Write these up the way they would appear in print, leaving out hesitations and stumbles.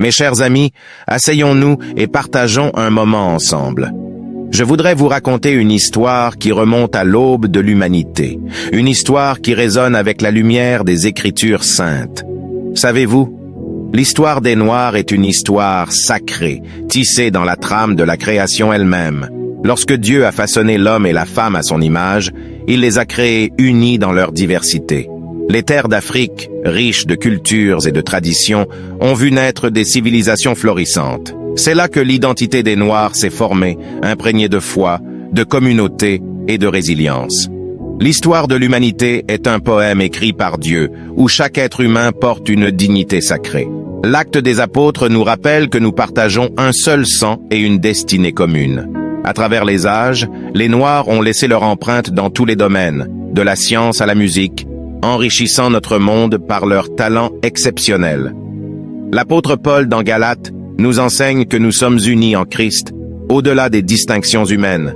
Mes chers amis, asseyons-nous et partageons un moment ensemble. Je voudrais vous raconter une histoire qui remonte à l'aube de l'humanité, une histoire qui résonne avec la lumière des Écritures saintes. Savez-vous, l'histoire des Noirs est une histoire sacrée, tissée dans la trame de la création elle-même. Lorsque Dieu a façonné l'homme et la femme à son image, il les a créés unis dans leur diversité. Les terres d'Afrique, riches de cultures et de traditions, ont vu naître des civilisations florissantes. C'est là que l'identité des Noirs s'est formée, imprégnée de foi, de communauté et de résilience. L'histoire de l'humanité est un poème écrit par Dieu, où chaque être humain porte une dignité sacrée. L'Acte des Apôtres nous rappelle que nous partageons un seul sang et une destinée commune. À travers les âges, les Noirs ont laissé leur empreinte dans tous les domaines, de la science à la musique, enrichissant notre monde par leurs talents exceptionnels. L'apôtre Paul dans Galates nous enseigne que nous sommes unis en Christ, au-delà des distinctions humaines.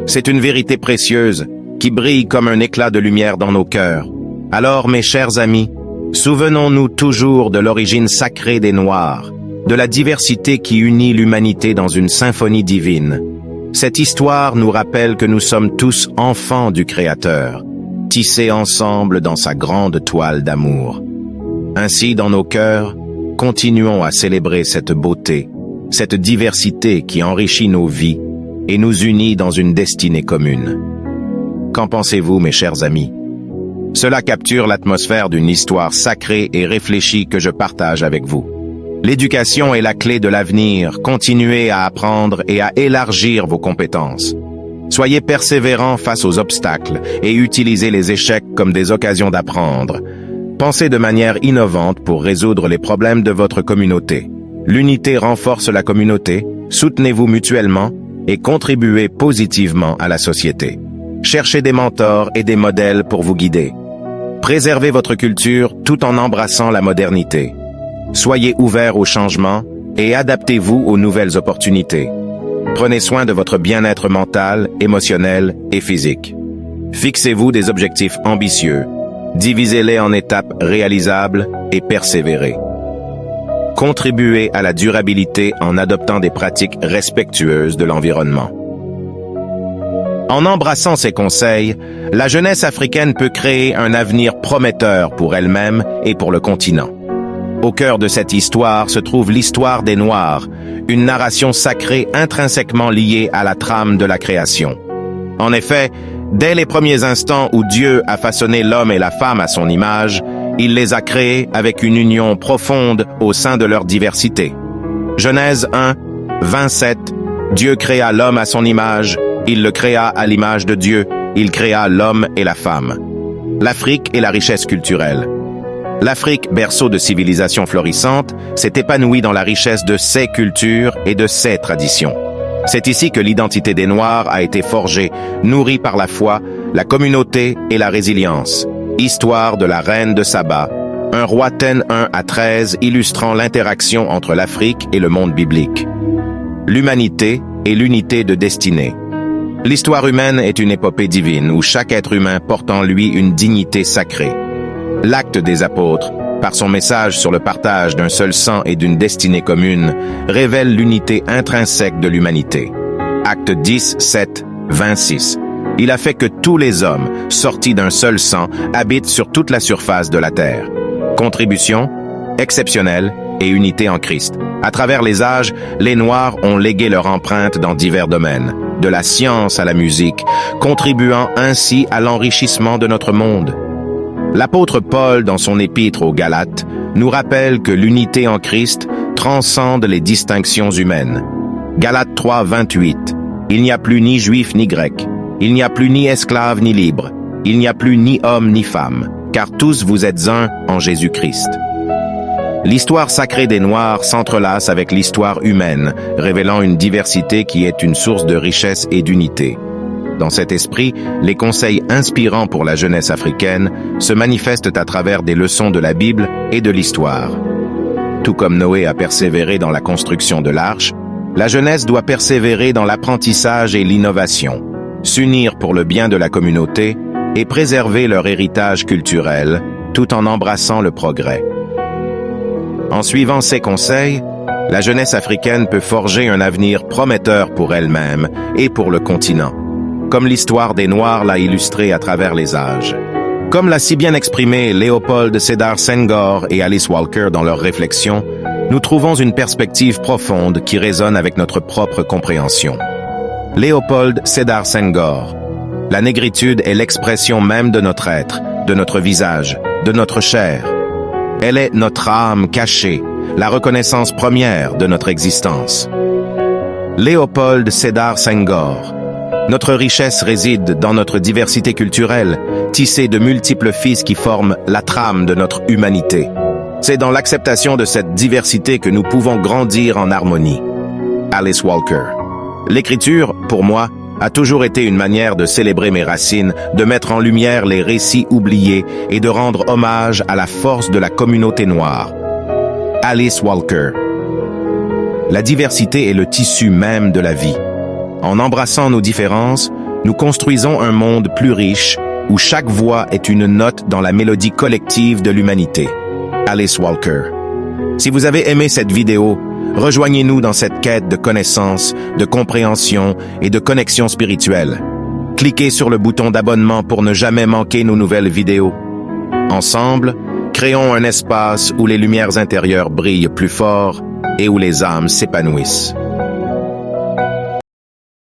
C'est une vérité précieuse qui brille comme un éclat de lumière dans nos cœurs. Alors, mes chers amis, souvenons-nous toujours de l'origine sacrée des Noirs, de la diversité qui unit l'humanité dans une symphonie divine. Cette histoire nous rappelle que nous sommes tous enfants du Créateur, tissés ensemble dans sa grande toile d'amour. Ainsi, dans nos cœurs, continuons à célébrer cette beauté, cette diversité qui enrichit nos vies et nous unit dans une destinée commune. Qu'en pensez-vous, mes chers amis? Cela capture l'atmosphère d'une histoire sacrée et réfléchie que je partage avec vous. L'éducation est la clé de l'avenir. Continuez à apprendre et à élargir vos compétences. Soyez persévérants face aux obstacles et utilisez les échecs comme des occasions d'apprendre. Pensez de manière innovante pour résoudre les problèmes de votre communauté. L'unité renforce la communauté, soutenez-vous mutuellement et contribuez positivement à la société. Cherchez des mentors et des modèles pour vous guider. Préservez votre culture tout en embrassant la modernité. Soyez ouverts au changement et adaptez-vous aux nouvelles opportunités. Prenez soin de votre bien-être mental, émotionnel et physique. Fixez-vous des objectifs ambitieux. Divisez-les en étapes réalisables et persévérez. Contribuez à la durabilité en adoptant des pratiques respectueuses de l'environnement. En embrassant ces conseils, la jeunesse africaine peut créer un avenir prometteur pour elle-même et pour le continent. Au cœur de cette histoire se trouve l'histoire des Noirs, une narration sacrée intrinsèquement liée à la trame de la création. En effet, dès les premiers instants où Dieu a façonné l'homme et la femme à son image, il les a créés avec une union profonde au sein de leur diversité. Genèse 1, 27, Dieu créa l'homme à son image, il le créa à l'image de Dieu, il créa l'homme et la femme. L'Afrique et la richesse culturelle. L'Afrique, berceau de civilisation florissante, s'est épanouie dans la richesse de ses cultures et de ses traditions. C'est ici que l'identité des Noirs a été forgée, nourrie par la foi, la communauté et la résilience. Histoire de la reine de Saba, un roi Ten 1 à 13 illustrant l'interaction entre l'Afrique et le monde biblique. L'humanité et l'unité de destinée. L'histoire humaine est une épopée divine où chaque être humain porte en lui une dignité sacrée. L'Acte des Apôtres, par son message sur le partage d'un seul sang et d'une destinée commune, révèle l'unité intrinsèque de l'humanité. Acte 10, 7, 26. Il a fait que tous les hommes, sortis d'un seul sang, habitent sur toute la surface de la terre. Contribution, exceptionnelle et unité en Christ. À travers les âges, les Noirs ont légué leur empreinte dans divers domaines, de la science à la musique, contribuant ainsi à l'enrichissement de notre monde. L'apôtre Paul, dans son épître aux Galates, nous rappelle que l'unité en Christ transcende les distinctions humaines. Galates 3, 28. Il n'y a plus ni juif ni grec. Il n'y a plus ni esclave ni libre. Il n'y a plus ni homme ni femme, car tous vous êtes un en Jésus-Christ. L'histoire sacrée des Noirs s'entrelace avec l'histoire humaine, révélant une diversité qui est une source de richesse et d'unité. Dans cet esprit, les conseils inspirants pour la jeunesse africaine se manifestent à travers des leçons de la Bible et de l'histoire. Tout comme Noé a persévéré dans la construction de l'arche, la jeunesse doit persévérer dans l'apprentissage et l'innovation, s'unir pour le bien de la communauté et préserver leur héritage culturel, tout en embrassant le progrès. En suivant ces conseils, La jeunesse africaine peut forger un avenir prometteur pour elle-même et pour le continent, comme l'histoire des Noirs l'a illustré à travers les âges. Comme l'a si bien exprimé Léopold Sédar Senghor et Alice Walker dans leurs réflexions, nous trouvons une perspective profonde qui résonne avec notre propre compréhension. Léopold Sédar Senghor. La négritude est l'expression même de notre être, de notre visage, de notre chair. Elle est notre âme cachée, la reconnaissance première de notre existence. Léopold Sédar Senghor. Notre richesse réside dans notre diversité culturelle, tissée de multiples fils qui forment la trame de notre humanité. C'est dans l'acceptation de cette diversité que nous pouvons grandir en harmonie. Alice Walker. L'écriture, pour moi, a toujours été une manière de célébrer mes racines, de mettre en lumière les récits oubliés et de rendre hommage à la force de la communauté noire. Alice Walker. La diversité est le tissu même de la vie. En embrassant nos différences, nous construisons un monde plus riche où chaque voix est une note dans la mélodie collective de l'humanité. Alice Walker. Si vous avez aimé cette vidéo, rejoignez-nous dans cette quête de connaissance, de compréhension et de connexion spirituelle. Cliquez sur le bouton d'abonnement pour ne jamais manquer nos nouvelles vidéos. Ensemble, créons un espace où les lumières intérieures brillent plus fort et où les âmes s'épanouissent.